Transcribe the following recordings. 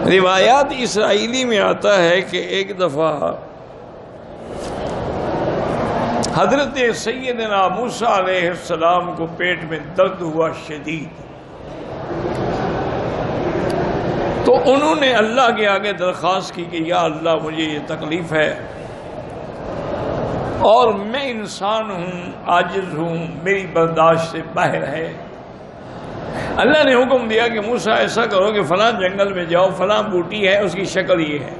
روایات اسرائیلی میں آتا ہے کہ ایک دفعہ حضرت سیدنا موسیٰ علیہ السلام کو پیٹ میں درد ہوا شدید، تو انہوں نے اللہ کے آگے درخواست کی کہ یا اللہ مجھے یہ تکلیف ہے اور میں انسان ہوں، عاجز ہوں، میری برداشت سے باہر ہے۔ اللہ نے حکم دیا کہ موسیٰ ایسا کرو کہ فلاں جنگل میں جاؤ، فلاں بوٹی ہے، اس کی شکل یہ ہے،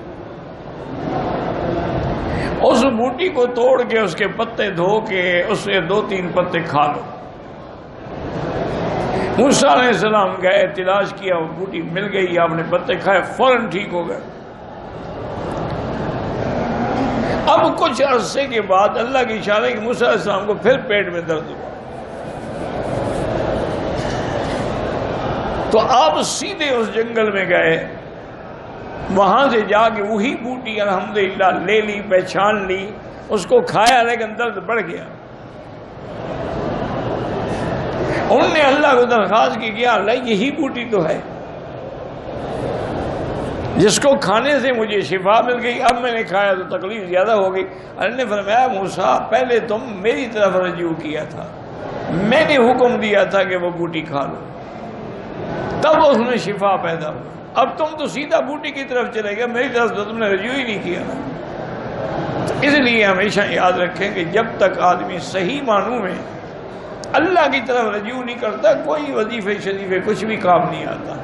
اس بوٹی کو توڑ کے اس کے پتے دھو کے اس سے 2-3 پتے کھا لو۔ موسیٰ علیہ السلام گئے، تلاش کیا، وہ بوٹی مل گئی، آپ نے پتے کھائے، فوراً ٹھیک ہو گئے۔ اب کچھ عرصے کے بعد اللہ کی اشارے کہ موسیٰ علیہ السلام کو پھر پیٹ میں درد ہوا، تو آپ سیدھے اس جنگل میں گئے، وہاں سے جا کے وہی بوٹی الحمدللہ لے لی، پہچان لی، اس کو کھایا، لیکن درد بڑھ گیا۔ انہوں نے اللہ کو درخواست کی کہ اللہ یہی بوٹی تو ہے جس کو کھانے سے مجھے شفا مل گئی، اب میں نے کھایا تو تکلیف زیادہ ہو گئی۔ اللہ نے فرمایا موسیٰ پہلے تم میری طرف رجوع کیا تھا، میں نے حکم دیا تھا کہ وہ بوٹی کھا لو، تب اس میں شفا پیدا ہوا، اب تم تو سیدھا بوٹی کی طرف چلے گئے، میری طرف تو تم نے رجوع ہی نہیں کیا۔ اس لیے ہمیشہ یاد رکھیں کہ جب تک آدمی صحیح معنوں میں اللہ کی طرف رجوع نہیں کرتا، کوئی وظیفے شریفے کچھ بھی کام نہیں آتا۔